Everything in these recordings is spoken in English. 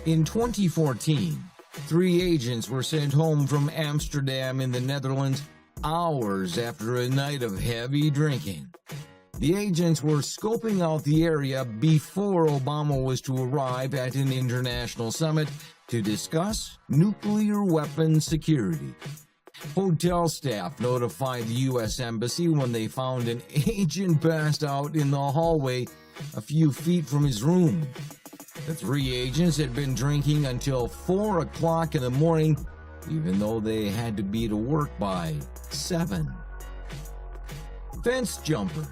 In 2014, 3 agents were sent home from Amsterdam in the Netherlands hours after a night of heavy drinking. The agents were scoping out the area before Obama was to arrive at an international summit to discuss nuclear weapons security. Hotel staff notified the U.S. Embassy when they found an agent passed out in the hallway a few feet from his room. The 3 agents had been drinking until 4 o'clock in the morning, even though they had to be to work by 7. Fence jumper.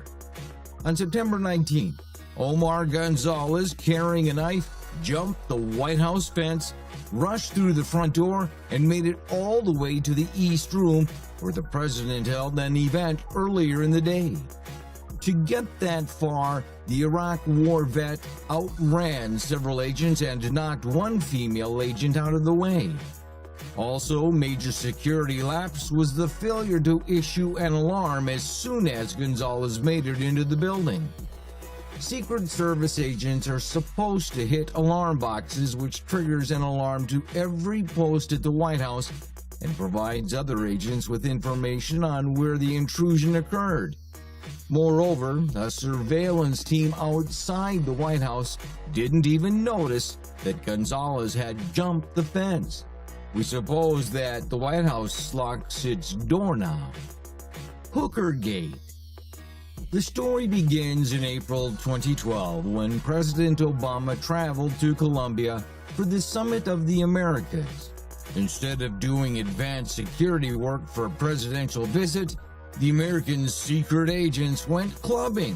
On September 19th, Omar Gonzalez, carrying a knife, jumped the White House fence, rushed through the front door, and made it all the way to the East Room, where the president held an event earlier in the day. To get that far, the Iraq War vet outran several agents and knocked one female agent out of the way. Also, major security lapse was the failure to issue an alarm as soon as Gonzalez made it into the building. Secret Service agents are supposed to hit alarm boxes, which triggers an alarm to every post at the White House and provides other agents with information on where the intrusion occurred. Moreover, a surveillance team outside the White House didn't even notice that Gonzalez had jumped the fence. We suppose that the White House locks its door now. Hookergate. The story begins in April 2012 when President Obama traveled to Colombia for the Summit of the Americas. Instead of doing advanced security work for a presidential visit, the American secret agents went clubbing.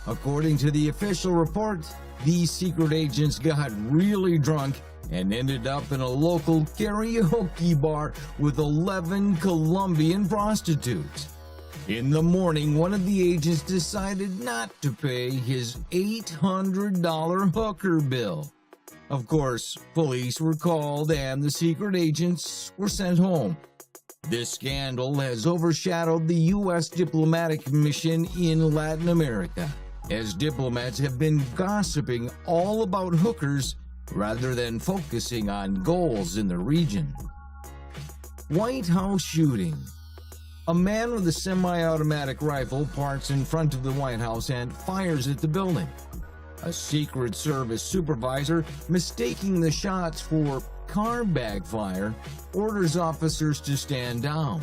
According to the official report, these secret agents got really drunk and ended up in a local karaoke bar with 11 Colombian prostitutes. In the morning, one of the agents decided not to pay his $800 hooker bill. Of course, police were called and the secret agents were sent home. This scandal has overshadowed the U.S. diplomatic mission in Latin America, as diplomats have been gossiping all about hookers rather than focusing on goals in the region. White House shooting. A man with a semi-automatic rifle parks in front of the White House and fires at the building. A Secret Service supervisor, mistaking the shots for car backfire, orders officers to stand down.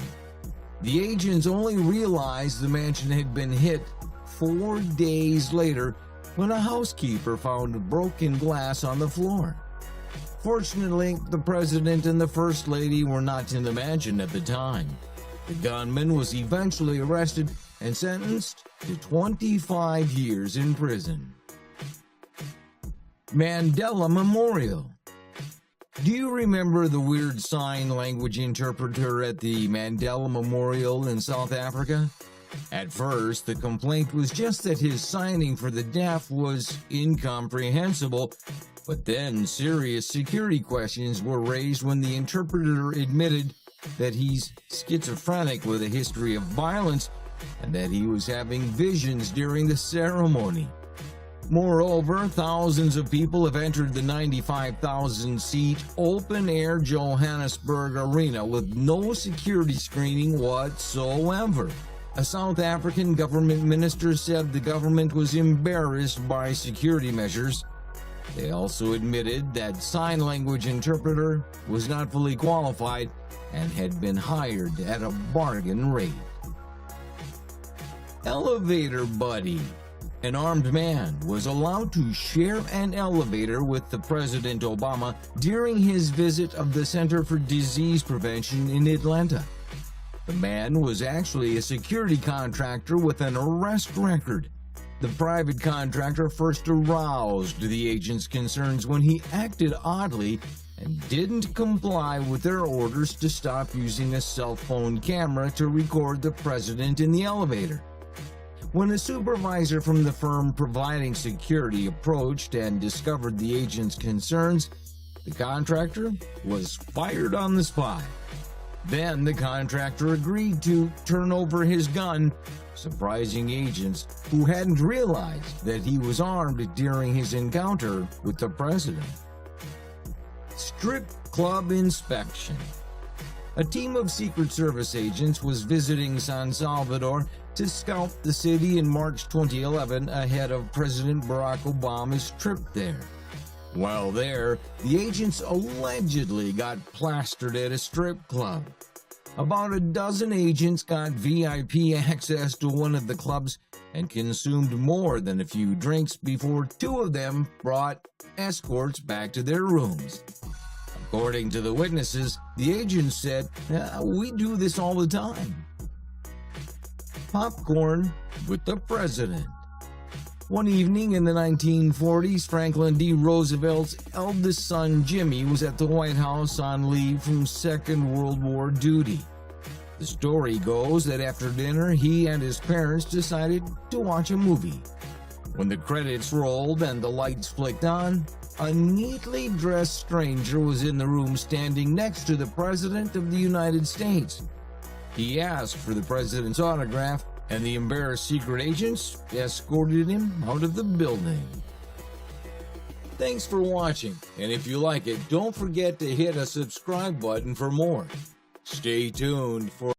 The agents only realized the mansion had been hit 4 days later when a housekeeper found broken glass on the floor. Fortunately, the president and the first lady were not in the mansion at the time. The gunman was eventually arrested and sentenced to 25 years in prison. Mandela Memorial. Do you remember the weird sign language interpreter at the Mandela Memorial in South Africa? At first, the complaint was just that his signing for the deaf was incomprehensible, but then serious security questions were raised when the interpreter admitted that he's schizophrenic with a history of violence and that he was having visions during the ceremony. Moreover, thousands of people have entered the 95,000-seat open-air Johannesburg Arena with no security screening whatsoever. A South African government minister said the government was embarrassed by security measures. They also admitted that sign language interpreter was not fully qualified and had been hired at a bargain rate. Elevator buddy. An armed man was allowed to share an elevator with the President Obama during his visit of the Center for Disease Prevention in Atlanta. The man was actually a security contractor with an arrest record. The private contractor first aroused the agent's concerns when he acted oddly and didn't comply with their orders to stop using a cell phone camera to record the president in the elevator. When a supervisor from the firm providing security approached and discovered the agent's concerns, the contractor was fired on the spot. Then the contractor agreed to turn over his gun, surprising agents who hadn't realized that he was armed during his encounter with the president. strip club inspection. A team of Secret Service agents was visiting San Salvador to scout the city in March 2011 ahead of President Barack Obama's trip there. While there, the agents allegedly got plastered at a strip club. About a dozen agents got VIP access to one of the clubs and consumed more than a few drinks before two of them brought escorts back to their rooms. According to the witnesses, the agents said, "We do this all the time." Popcorn with the president. One evening in the 1940s, Franklin D. Roosevelt's eldest son, Jimmy, was at the White House on leave from Second World War duty. The story goes that after dinner, he and his parents decided to watch a movie. When the credits rolled and the lights flicked on, a neatly dressed stranger was in the room standing next to the President of the United States. He asked for the president's autograph, and the embarrassed secret agents escorted him out of the building. Thanks for watching, and if you like it, don't forget to hit a subscribe button for more. Stay tuned for